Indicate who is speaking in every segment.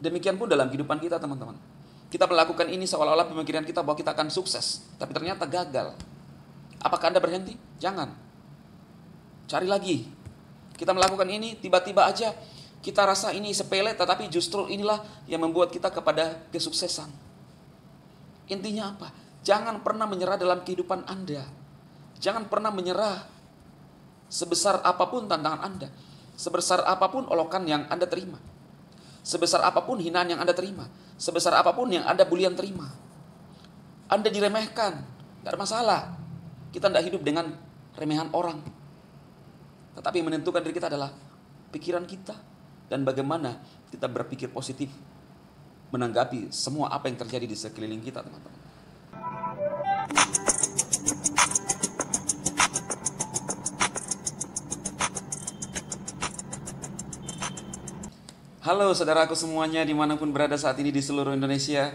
Speaker 1: Demikian pun dalam kehidupan kita, teman-teman. Kita melakukan ini seolah-olah pemikiran kita bahwa kita akan sukses, tapi ternyata gagal. Apakah Anda berhenti? Jangan. Cari lagi. Kita melakukan ini, tiba-tiba aja kita rasa ini sepele, tetapi justru inilah yang membuat kita kepada kesuksesan. Intinya apa? Jangan pernah menyerah dalam kehidupan Anda. Jangan pernah menyerah sebesar apapun tantangan Anda. Sebesar apapun olokan yang Anda terima. Sebesar apapun hinaan yang Anda terima. Sebesar apapun yang Anda bulian terima. Anda diremehkan, tidak ada masalah. Kita tidak hidup dengan remehan orang. Tetapi yang menentukan diri kita adalah pikiran kita. Dan bagaimana kita berpikir positif menanggapi semua apa yang terjadi di sekeliling kita, teman-teman. Halo saudaraku semuanya dimanapun berada saat ini di seluruh Indonesia.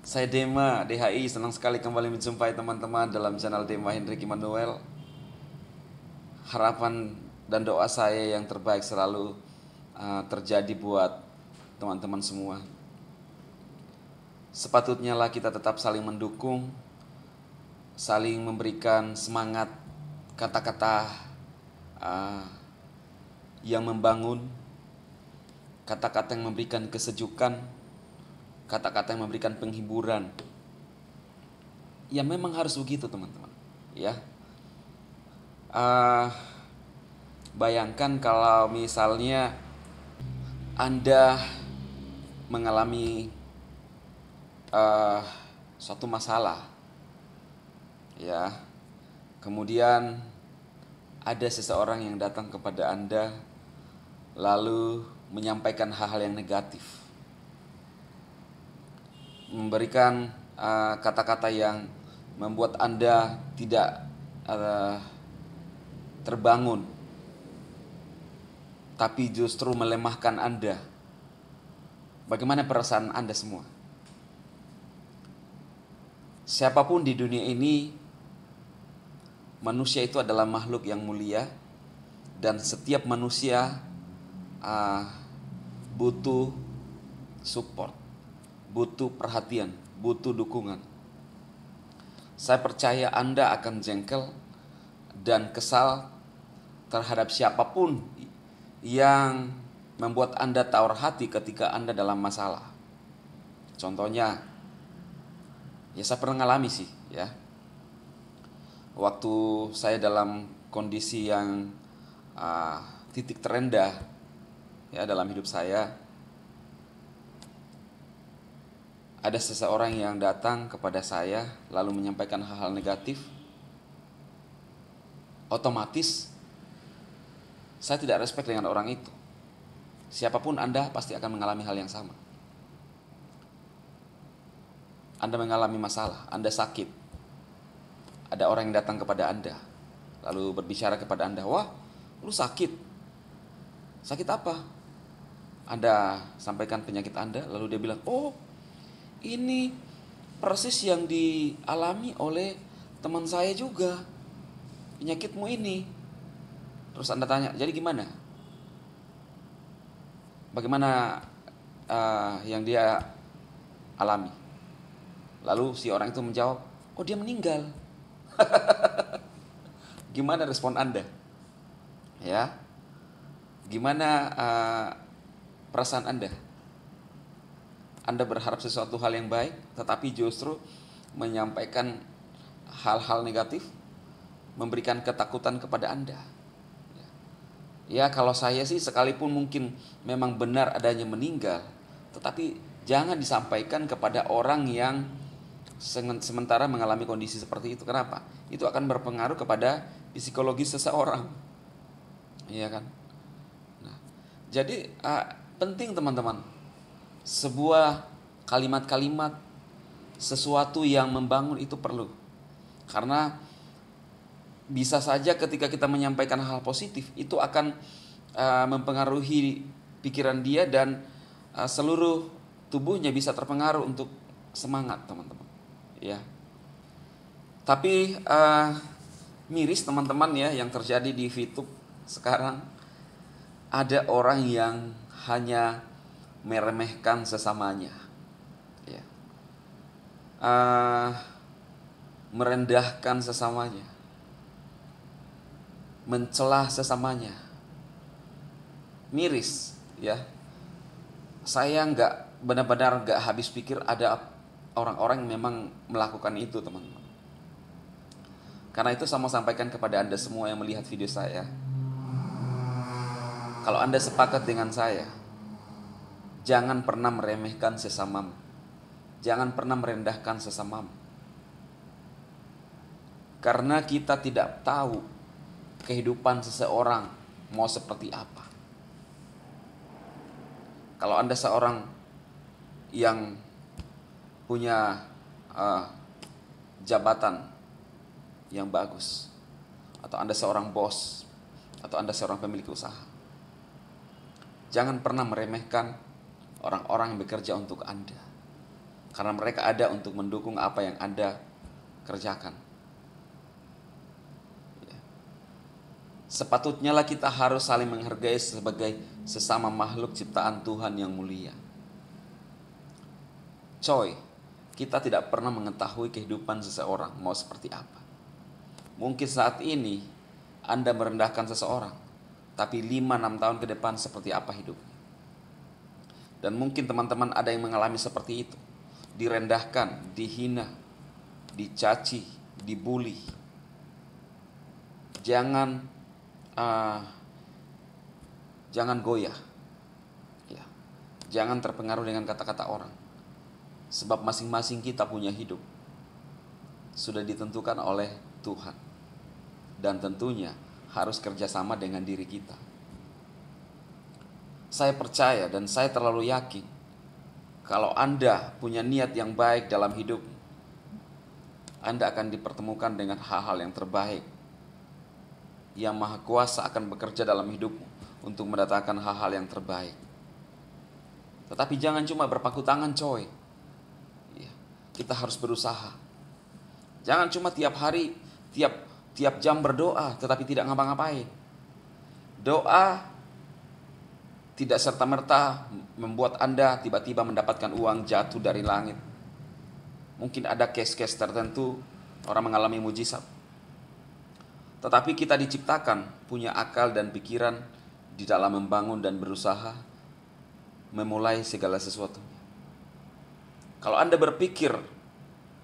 Speaker 1: Saya Dema, DHI, senang sekali kembali menjumpai teman-teman dalam channel Dema Hendrik Immanuel. Harapan dan doa saya yang terbaik selalu terjadi buat teman-teman semua. Sepatutnya lah kita tetap saling mendukung, saling memberikan semangat, kata-kata yang membangun, kata-kata yang memberikan kesejukan, kata-kata yang memberikan penghiburan. Ya memang harus begitu, teman-teman. Ya, bayangkan kalau misalnya Anda mengalami suatu masalah, ya, kemudian ada seseorang yang datang kepada Anda lalu menyampaikan hal-hal yang negatif, memberikan kata-kata yang membuat Anda tidak terbangun, tapi justru melemahkan Anda. Bagaimana perasaan Anda semua? Siapapun di dunia ini, manusia itu adalah makhluk yang mulia, dan setiap manusia butuh support, butuh perhatian, butuh dukungan. Saya percaya Anda akan jengkel dan kesal terhadap siapapun yang membuat Anda tawar hati ketika Anda dalam masalah. Contohnya, ya saya pernah ngalami sih, ya. Waktu saya dalam kondisi yang titik terendah, ya, dalam hidup saya, ada seseorang yang datang kepada saya lalu menyampaikan hal-hal negatif. Otomatis saya tidak respect dengan orang itu. Siapapun Anda pasti akan mengalami hal yang sama. Anda mengalami masalah, Anda sakit, ada orang yang datang kepada Anda lalu berbicara kepada Anda, "Wah, lu sakit. Sakit apa?" Anda sampaikan penyakit Anda, lalu dia bilang, "Oh, ini persis yang dialami oleh teman saya juga, penyakitmu ini." Terus Anda tanya, "Jadi gimana? Bagaimana yang dia alami?" Lalu si orang itu menjawab, "Oh, dia meninggal." Gimana respon Anda? Ya, gimana perasaan Anda? Anda berharap sesuatu hal yang baik, tetapi justru menyampaikan hal-hal negatif, memberikan ketakutan kepada Anda. Ya, kalau saya sih sekalipun mungkin memang benar adanya meninggal, tetapi jangan disampaikan kepada orang yang sementara mengalami kondisi seperti itu. Kenapa? Itu akan berpengaruh kepada psikologis seseorang. Iya kan? Nah, jadi penting teman-teman, sebuah kalimat-kalimat, sesuatu yang membangun itu perlu. Karena bisa saja ketika kita menyampaikan hal positif, itu akan mempengaruhi pikiran dia dan seluruh tubuhnya bisa terpengaruh untuk semangat, teman-teman. Ya. Tapi miris teman-teman ya yang terjadi di VTube sekarang. Ada orang yang hanya meremehkan sesamanya, ya. Ah, merendahkan sesamanya, mencela sesamanya, miris, ya. Saya benar-benar nggak habis pikir ada orang-orang yang memang melakukan itu, teman-teman. Karena itu saya mau sampaikan kepada Anda semua yang melihat video saya. Kalau Anda sepakat dengan saya, jangan pernah meremehkan sesamamu. Jangan pernah merendahkan sesamamu. Karena kita tidak tahu kehidupan seseorang mau seperti apa. Kalau Anda seorang yang punya jabatan yang bagus, atau Anda seorang bos, atau Anda seorang pemilik usaha, jangan pernah meremehkan orang-orang yang bekerja untuk Anda. Karena mereka ada untuk mendukung apa yang Anda kerjakan. Sepatutnya lah kita harus saling menghargai sebagai sesama makhluk ciptaan Tuhan yang mulia. Coy, kita tidak pernah mengetahui kehidupan seseorang mau seperti apa. Mungkin saat ini Anda merendahkan seseorang, tapi 5-6 tahun ke depan seperti apa hidupnya. Dan mungkin teman-teman ada yang mengalami seperti itu. Direndahkan, dihina, dicaci, dibully. Jangan goyah, ya. Jangan terpengaruh dengan kata-kata orang. Sebab masing-masing kita punya hidup sudah ditentukan oleh Tuhan. Dan tentunya harus kerjasama dengan diri kita. Saya percaya dan saya terlalu yakin, kalau Anda punya niat yang baik dalam hidup, Anda akan dipertemukan dengan hal-hal yang terbaik. Yang Maha Kuasa akan bekerja dalam hidupmu untuk mendatangkan hal-hal yang terbaik. Tetapi jangan cuma berpangku tangan, coy. Kita harus berusaha. Jangan cuma tiap hari, tiap jam berdoa, tetapi tidak ngapa-ngapain. Doa tidak serta-merta membuat Anda tiba-tiba mendapatkan uang jatuh dari langit. Mungkin ada case-case tertentu orang mengalami mujizat. Tetapi kita diciptakan punya akal dan pikiran di dalam membangun dan berusaha memulai segala sesuatu. Kalau Anda berpikir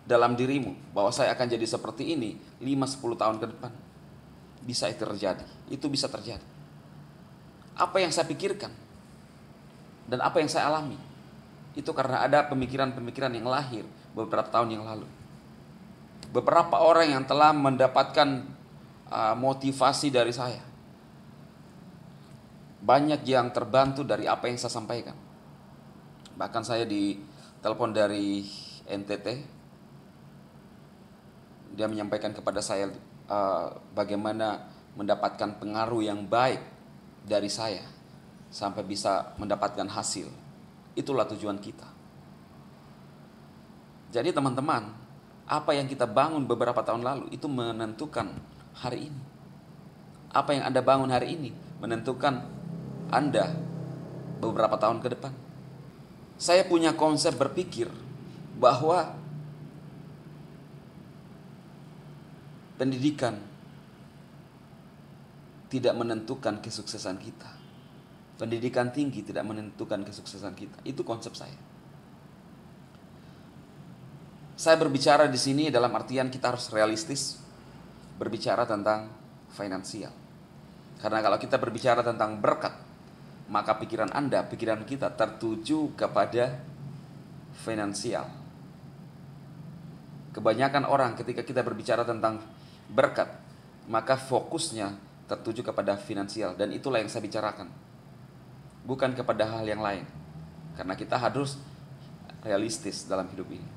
Speaker 1: dalam dirimu bahwa saya akan jadi seperti ini 5-10 tahun ke depan, bisa itu terjadi. Itu bisa terjadi. Apa yang saya pikirkan dan apa yang saya alami, itu karena ada pemikiran-pemikiran yang lahir beberapa tahun yang lalu. Beberapa orang yang telah mendapatkan motivasi dari saya, banyak yang terbantu dari apa yang saya sampaikan. Bahkan saya ditelepon dari NTT, dia menyampaikan kepada saya bagaimana mendapatkan pengaruh yang baik dari saya sampai bisa mendapatkan hasil. Itulah tujuan kita. Jadi teman-teman, apa yang kita bangun beberapa tahun lalu itu menentukan hari ini. Apa yang Anda bangun hari ini menentukan Anda beberapa tahun ke depan. Saya punya konsep berpikir bahwa pendidikan tidak menentukan kesuksesan kita. Pendidikan tinggi tidak menentukan kesuksesan kita. Itu konsep saya. Saya berbicara di sini dalam artian kita harus realistis berbicara tentang finansial. Karena kalau kita berbicara tentang berkat, maka pikiran Anda, pikiran kita tertuju kepada finansial. Kebanyakan orang ketika kita berbicara tentang berkat, maka fokusnya tertuju kepada finansial. Dan itulah yang saya bicarakan, bukan kepada hal yang lain. Karena kita harus realistis dalam hidup ini,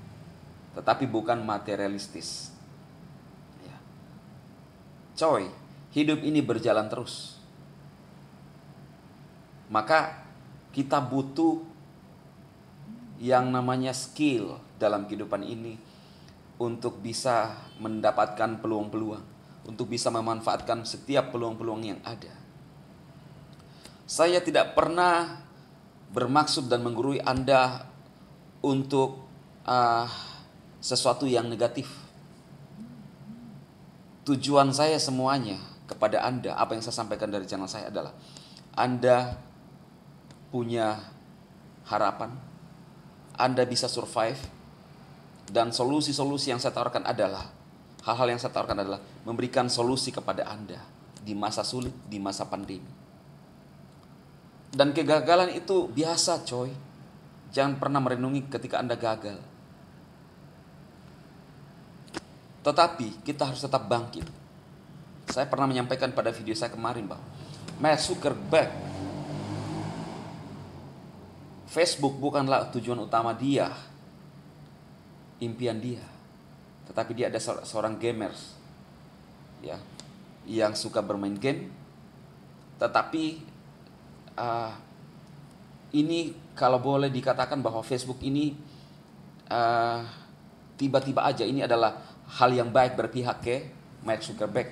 Speaker 1: tetapi bukan materialistis. Coy, hidup ini berjalan terus. Maka kita butuh yang namanya skill dalam kehidupan ini untuk bisa mendapatkan peluang-peluang, untuk bisa memanfaatkan setiap peluang-peluang yang ada. Saya tidak pernah bermaksud dan menggurui Anda untuk sesuatu yang negatif. Tujuan saya semuanya kepada Anda, apa yang saya sampaikan dari channel saya adalah Anda punya harapan, Anda bisa survive, dan solusi-solusi yang saya tawarkan adalah hal-hal yang saya tawarkan adalah memberikan solusi kepada Anda di masa sulit, di masa pandemi. Dan kegagalan itu biasa, coy. Jangan pernah merenungi ketika Anda gagal. Tetapi kita harus tetap bangkit. Saya pernah menyampaikan pada video saya kemarin bahwa Mark Zuckerberg, Facebook bukanlah tujuan utama dia, impian dia. Tetapi dia ada seorang gamers, ya, yang suka bermain game. Tetapi ini kalau boleh dikatakan bahwa Facebook ini tiba-tiba aja ini adalah hal yang baik berpihak ke Mark Zuckerberg,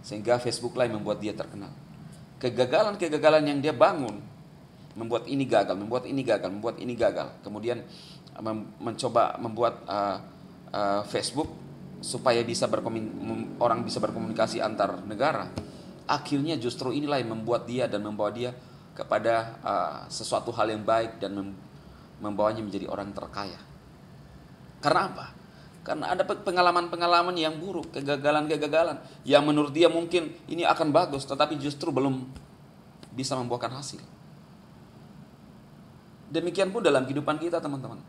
Speaker 1: sehingga Facebook lah yang membuat dia terkenal. Kegagalan-kegagalan yang dia bangun membuat ini gagal, membuat ini gagal, membuat ini gagal. Kemudian mencoba membuat Facebook supaya bisa orang bisa berkomunikasi antar negara. Akhirnya justru inilah yang membuat dia dan membawa dia kepada sesuatu hal yang baik dan membawanya menjadi orang terkaya. Karena apa? Karena ada pengalaman-pengalaman yang buruk, kegagalan-kegagalan yang menurut dia mungkin ini akan bagus, tetapi justru belum bisa membuahkan hasil. Demikian pun dalam kehidupan kita, teman-teman.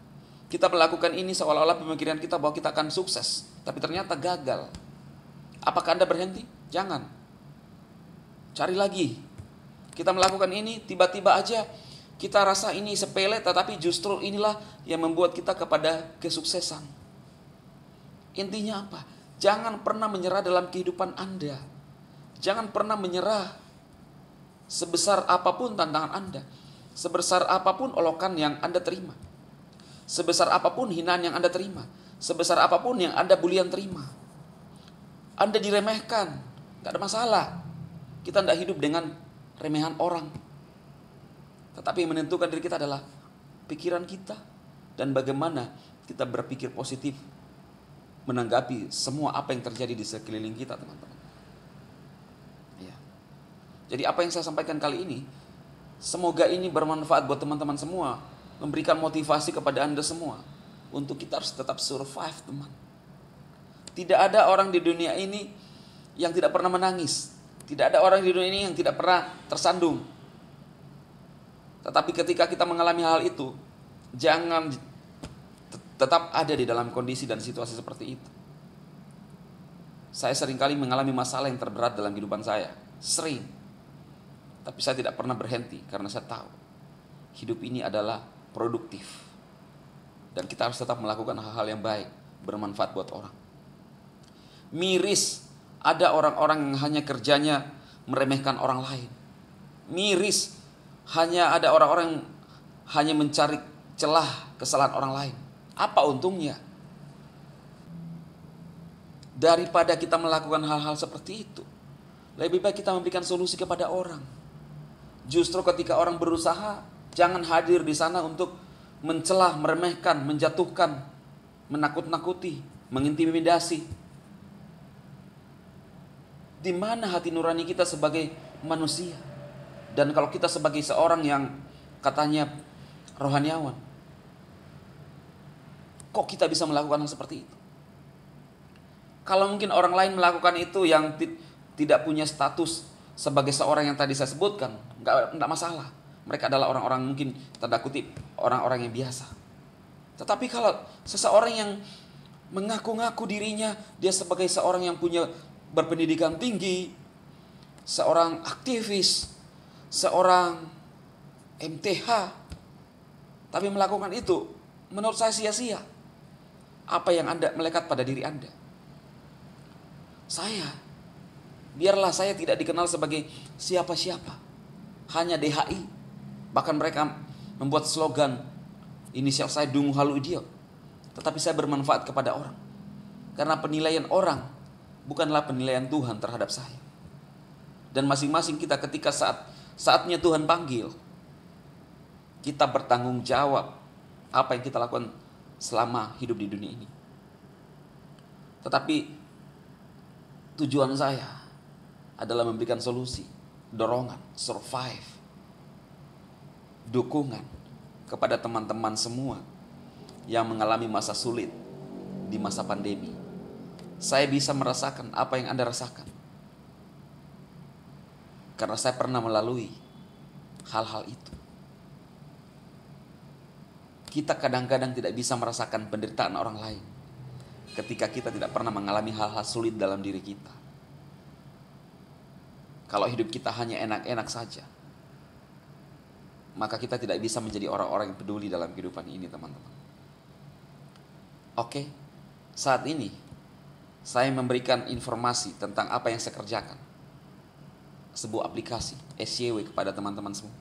Speaker 1: Kita melakukan ini seolah-olah pemikiran kita bahwa kita akan sukses, tapi ternyata gagal. Apakah Anda berhenti? Jangan. Cari lagi. Kita melakukan ini, tiba-tiba aja kita rasa ini sepele, tetapi justru inilah yang membuat kita kepada kesuksesan. Intinya apa? Jangan pernah menyerah dalam kehidupan Anda. Jangan pernah menyerah sebesar apapun tantangan Anda. Sebesar apapun olokan yang Anda terima. Sebesar apapun hinaan yang Anda terima. Sebesar apapun yang Anda bulian terima. Anda diremehkan, gak ada masalah. Kita tidak hidup dengan remehan orang. Tetapi yang menentukan diri kita adalah pikiran kita. Dan bagaimana kita berpikir positif menanggapi semua apa yang terjadi di sekeliling kita, teman-teman. Ya. Jadi apa yang saya sampaikan kali ini, semoga ini bermanfaat buat teman-teman semua, memberikan motivasi kepada Anda semua untuk kita harus tetap survive, teman. Tidak ada orang di dunia ini yang tidak pernah menangis. Tidak ada orang di dunia ini yang tidak pernah tersandung. Tetapi ketika kita mengalami hal itu, jangan tetap ada di dalam kondisi dan situasi seperti itu. Saya seringkali mengalami masalah yang terberat dalam kehidupan saya. Sering. Tapi saya tidak pernah berhenti karena saya tahu hidup ini adalah produktif. Dan kita harus tetap melakukan hal-hal yang baik, bermanfaat buat orang. Miris ada orang-orang yang hanya kerjanya meremehkan orang lain. Miris hanya ada orang-orang yang hanya mencari celah kesalahan orang lain. Apa untungnya? Daripada kita melakukan hal-hal seperti itu, lebih baik kita memberikan solusi kepada orang. Justru ketika orang berusaha, jangan hadir di sana untuk mencelah, meremehkan, menjatuhkan, menakut-nakuti, mengintimidasi. Di mana hati nurani kita sebagai manusia? Dan kalau kita sebagai seorang yang katanya rohaniawan, kok kita bisa melakukan hal seperti itu? Kalau mungkin orang lain melakukan itu yang tidak punya status sebagai seorang yang tadi saya sebutkan, enggak masalah. Mereka adalah orang-orang mungkin tanda kutip orang-orang yang biasa. Tetapi kalau seseorang yang mengaku-ngaku dirinya dia sebagai seorang yang punya berpendidikan tinggi, seorang aktivis, seorang MTH, tapi melakukan itu, menurut saya sia-sia. Apa yang Anda melekat pada diri Anda? Biarlah saya tidak dikenal sebagai siapa-siapa, hanya DHI. Bahkan mereka membuat slogan, inisial saya Dungu Halu Idiot. Tetapi saya bermanfaat kepada orang. Karena penilaian orang bukanlah penilaian Tuhan terhadap saya. Dan masing-masing kita ketika saatnya Tuhan panggil, kita bertanggung jawab apa yang kita lakukan selama hidup di dunia ini. Tetapi tujuan saya adalah memberikan solusi, dorongan, survive, dukungan kepada teman-teman semua yang mengalami masa sulit di masa pandemi. Saya bisa merasakan apa yang Anda rasakan, karena saya pernah melalui hal-hal itu. Kita kadang-kadang tidak bisa merasakan penderitaan orang lain ketika kita tidak pernah mengalami hal-hal sulit dalam diri kita. Kalau hidup kita hanya enak-enak saja, maka kita tidak bisa menjadi orang-orang yang peduli dalam kehidupan ini, teman-teman. Oke, saat ini saya memberikan informasi tentang apa yang saya kerjakan. Sebuah aplikasi SYW kepada teman-teman semua.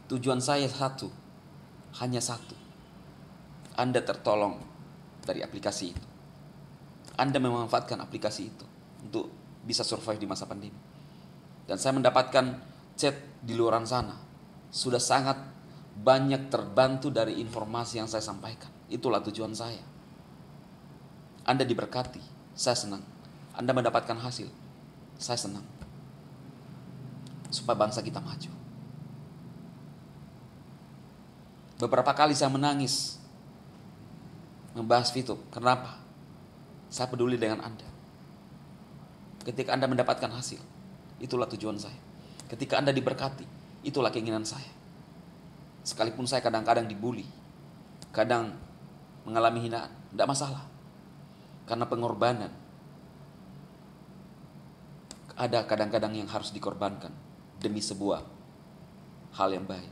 Speaker 1: Tujuan saya hanya satu. Anda tertolong dari aplikasi itu. Anda memanfaatkan aplikasi itu untuk bisa survive di masa pandemi. Dan saya mendapatkan chat di luar sana. Sudah sangat banyak terbantu dari informasi yang saya sampaikan. Itulah tujuan saya. Anda diberkati, saya senang. Anda mendapatkan hasil, saya senang. Supaya bangsa kita maju. Beberapa kali saya menangis membahas Fitup. Kenapa? Saya peduli dengan Anda. Ketika Anda mendapatkan hasil, itulah tujuan saya. Ketika Anda diberkati, itulah keinginan saya. Sekalipun saya kadang-kadang dibully, kadang mengalami hinaan, tidak masalah. Karena pengorbanan ada kadang-kadang yang harus dikorbankan demi sebuah hal yang baik.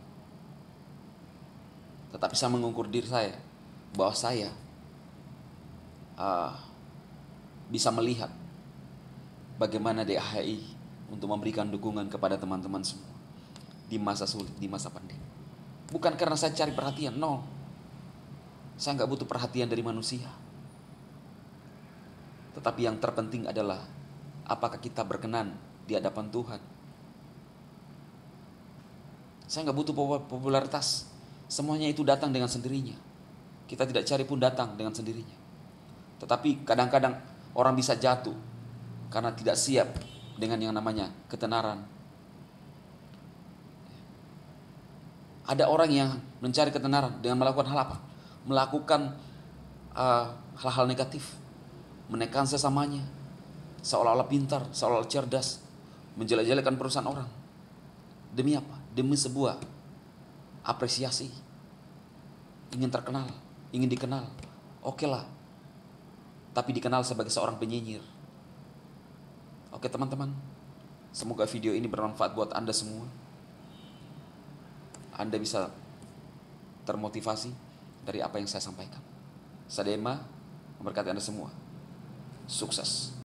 Speaker 1: Tetapi saya mengukur diri saya bahwa saya bisa melihat bagaimana DHI untuk memberikan dukungan kepada teman-teman semua di masa sulit, di masa pandemi. Bukan karena saya cari perhatian, no. Saya nggak butuh perhatian dari manusia. Tetapi yang terpenting adalah apakah kita berkenan di hadapan Tuhan. Saya nggak butuh popularitas. Semuanya itu datang dengan sendirinya. Kita tidak cari pun datang dengan sendirinya. Tetapi kadang-kadang orang bisa jatuh karena tidak siap dengan yang namanya ketenaran. Ada orang yang mencari ketenaran dengan melakukan hal apa? Melakukan hal-hal negatif. Menekan sesamanya. Seolah-olah pintar, seolah-olah cerdas. Menjelek-jelekan perusahaan orang. Demi apa? Demi sebuah apresiasi. Ingin terkenal, ingin dikenal. Oke lah. Tapi dikenal sebagai seorang penyinyir. Oke teman-teman. Semoga video ini bermanfaat buat Anda semua. Anda bisa termotivasi dari apa yang saya sampaikan. Sadema memberkati Anda semua. Sukses.